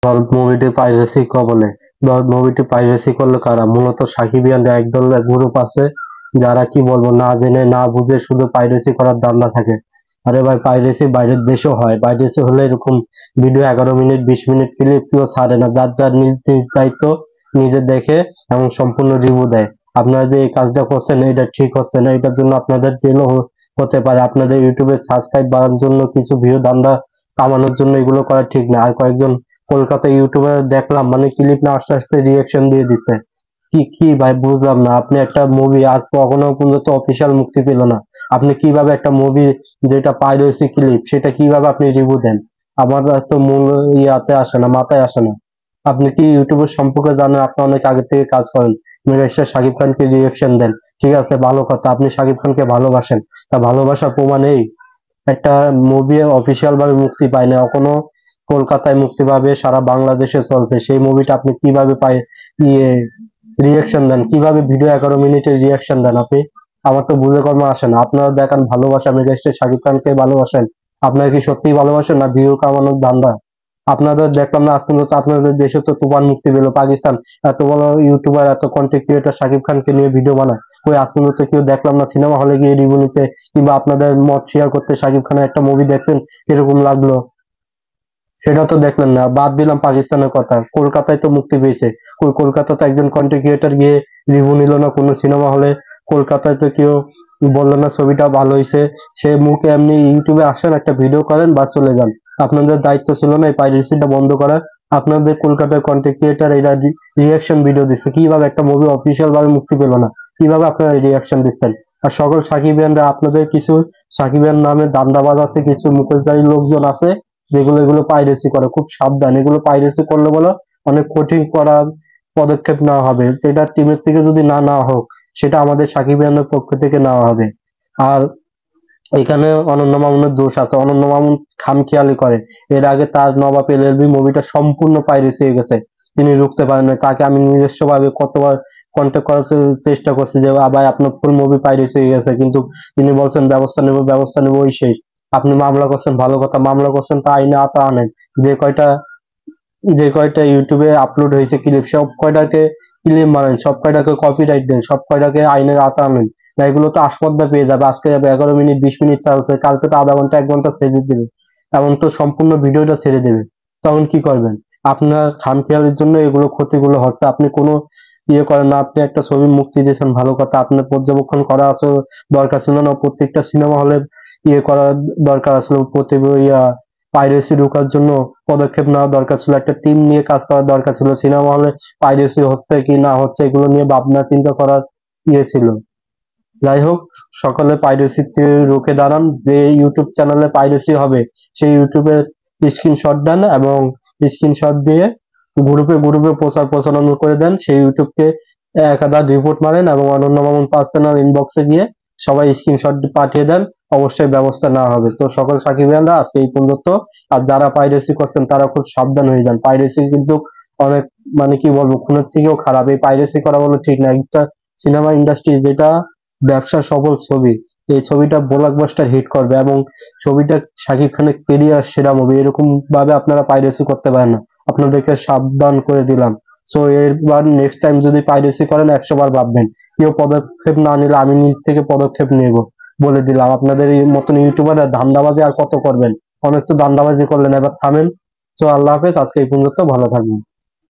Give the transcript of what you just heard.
দল মুভিটি পাইরেসি কবলে। দল মুভিটি পাইরেসি করলো কারা? মূলত সাকিবিয়ানরা একদল গ্রুপ আছে যারা কি বলবো না জেনে না বুঝে শুধু পাইরেসি করার ধান্দা থাকে। আরে ভাই, পাইরেসি বাইরের দেশেও হয়। পাইরেসি হলে এরকম ভিডিও 11 মিনিট 20 মিনিট ক্লিপ কেউ ছাড়ে না, যার যার নিজ নিজ দায়িত্ব নিজে দেখে এবং সম্পূর্ণ রিভিউ দেয়। আপনারা যে এই কাজটা করছেন এটা ঠিক হচ্ছে না, এটার জন্য আপনাদের জেলও হতে পারে। আপনাদের ইউটিউবে সাবস্ক্রাইব বাড়ানোর জন্য কিছু ভিউ ধান্দা কামানোর জন্য এগুলো করা ঠিক না। আর কয়েকজন কলকাতা ইউটিউবার দেখলাম মানে ক্লিপ না আস্তে আস্তে রিয়াকশন দিয়ে দিচ্ছে। কি কি ভাই বুঝলাম না। আপনি একটা মুভি আজ কখনো পর্যন্ত অফিসিয়াল মুক্তি পেল না, আপনি কিভাবে একটা মুভি যেটা পাইরেসি ক্লিপ সেটা কিভাবে আপনি রিভিউ দেন? আমার তো মূল ইয়াতে আসে না, মাথায় আসে না। আপনি কি ইউটিউবের সম্পর্কে জানেন? আপনি অনেক আগে থেকে কাজ করেন, মেগাস্টার শাকিব খানকে রিয়াকশন দেন, ঠিক আছে ভালো কথা, আপনি শাকিব খানকে ভালোবাসেন। তা ভালোবাসার প্রমাণ এই একটা মুভি অফিসিয়াল ভাবে মুক্তি পায় না এখনো, কলকাতায় মুক্তি পাবে, সারা বাংলাদেশে চলছে, সেই মুভিটা আপনি কিভাবে পাই ইয়ে রিয়াকশন দেন? কিভাবে ভিডিও 11 মিনিটের রিয়াকশন দেন আপনি? আমার তো বুঝে কর্ম আসে না। আপনারা দেখান ভালোবাসা, মেগাস্টার শাকিব খানকে ভালোবাসেন, আপনারা কি সত্যিই ভালোবাসেন না ভিউ কামানোর ধান্দা? আপনাদের দেখলাম না আজ পর্যন্ত, আপনাদের দেশে তো তুফান মুক্তি পেল, পাকিস্তান এত বড় ইউটিউবার এত কন্টেন্ট ক্রিয়েটর শাকিব খানকে নিয়ে ভিডিও বানায়, কই আজ পর্যন্ত কেউ দেখলাম না সিনেমা হলে গিয়ে রিভিউ নিতে কিংবা আপনাদের মত শেয়ার করতে। শাকিব খানের একটা মুভি দেখছেন এরকম লাগলো, সেটা তো দেখলেন না। বাদ দিলাম পাকিস্তানের কথা, কলকাতায় তো মুক্তি পেয়েছে, কই কলকাতা তো একজন কন্টেন্ট ক্রিয়েটর গিয়ে রিভিউ নিল না কোনো সিনেমা হলে? কলকাতায় তো কেউ বললো না ছবিটা ভালো হয়েছে? সে মুখে এমনি ইউটিউবে আসেন, একটা ভিডিও করেন বা চলে যান। আপনাদের দায়িত্ব ছিল না এই পাইরেসিটা বন্ধ করার? আপনাদের কলকাতার কন্টেন্ট ক্রিয়েটর এরা রিয়াকশন ভিডিও দিচ্ছে, কিভাবে একটা মুভি অফিসিয়াল ভাবে মুক্তি পেল না কিভাবে আপনারা রিয়াকশন দিচ্ছেন? আর সকল সাকিবিয়ানরা, আপনাদের কিছু সাকিবিয়ান নামে দান্দাবাজ আছে, কিছু মুখোশধারী লোকজন আছে যেগুলো এগুলো পাইরেসি করে। খুব সাবধান, এগুলো পাইরেসি করলে বলো অনেক কঠিন করা পদক্ষেপ নেওয়া হবে, যেটা টিমের থেকে যদি না নেওয়া হোক সেটা আমাদের সাকিবিয়ানের পক্ষ থেকে নেওয়া হবে। আর এখানে অনন্য মামুনের দোষ আছে, অনন্য মামুন খামখেয়ালি করে। এর আগে তার নবাব এলএলবি মুভিটা সম্পূর্ণ পাইরেসি হয়ে গেছে, তিনি রুখতে পারেন না। তাকে আমি নিজস্ব ভাবে কতবার কন্ট্যাক্ট করার চেষ্টা করছি যে ভাই আপনার ফুল মুভি পাইরেসি হয়ে গেছে, কিন্তু তিনি বলছেন ব্যবস্থা নেব ব্যবস্থা নেব, ওই শেষ। আপনি মামলা করছেন, ভালো কথা, মামলা করছেন তা আইনে আতা আনেন। যে কয়টা যে কয়টা ইউটিউবে আপলোড হয়েছে ক্লিপ, সব কয়টাকে ক্লিপ মানেন, সব কয়টাকে কপিরাইট দেন, সব কয়টাকে আইনের আতা আনেন। না এগুলো তো আসপদ্দা পেয়ে যাবে, আজকে যাবে 11 মিনিট 20 মিনিট চালছে, কালকে তো আধা ঘন্টা 1 ঘন্টা ছেড়ে দেবে, এমন তো সম্পূর্ণ ভিডিওটা ছেড়ে দেবে। তখন কি করবেন? আপনার খামখেয়ালির জন্য এগুলো ক্ষতিগুলো হচ্ছে। আপনি কোনো ইয়ে করেন না, আপনি একটা ছবি মুক্তি দিয়েছেন ভালো কথা, আপনার পর্যবেক্ষণ করা আছে দরকার ছিল না, প্রত্যেকটা সিনেমা হলে ইয়ে করা দরকার আসলে, প্রতি ইয়া পাইরেসি রোকার জন্য পদক্ষেপ নেওয়া দরকার ছিল, একটা টিম নিয়ে কাজ করার দরকার ছিল। সিনেমা হলে পাইরেসি হচ্ছে কি না হচ্ছে এগুলো নিয়ে ভাবনা চিন্তা করার ইয়ে ছিল। যাই হোক, সকলে পাইরেসিতে রুখে দাঁড়ান। যে ইউটিউব চ্যানেলে পাইরেসি হবে সেই ইউটিউবের স্ক্রিনশট দেন এবং স্ক্রিনশট দিয়ে গ্রুপে গ্রুপে প্রচার প্রচারণা করে দেন। সেই ইউটিউবকে 1000 রিপোর্ট মারেন এবং অনন্য মামুন পার্সোনাল ইনবক্সে গিয়ে সবাই স্ক্রিনশট পাঠিয়ে দেন, অবশ্যই ব্যবস্থা নেওয়া হবে। তো সকল সাকিবিয়ানরা আজকে এই পর্যন্ত। আর যারা পাইরেসি করছেন তারা খুব সাবধান হয়ে যান। পাইরেসি কিন্তু অনেক মানে কি বলবো খুনের থেকেও খারাপ। এই পাইরেসি করা বলে ঠিক না। একটা সিনেমা ইন্ডাস্ট্রি যেটা ব্যবসা সফল ছবি, এই ছবিটা ব্লকবাস্টার হিট করবে এবং ছবিটা শাকিব খানের কেরিয়ার সেরা মুভি, এরকম ভাবে আপনারা পাইরেসি করতে পারেন না, আপনাদেরকে সাবধান করে দিলাম। সো এরবার নেক্সট টাইম যদি পাইরেসি করেন 100 বার ভাববেন। কেউ পদক্ষেপ না নিলে আমি নিজ থেকে পদক্ষেপ নেব বলে দিলাম। আপনাদের এই মতন ইউটিউবাররা ধান্দাবাজি আর কত করবেন? অনেক তো ধান্দাবাজি করলেন, এবার থামেন। সো আল্লাহ হাফেজ, আজকে এই পর্যন্ত, ভালো থাকবেন।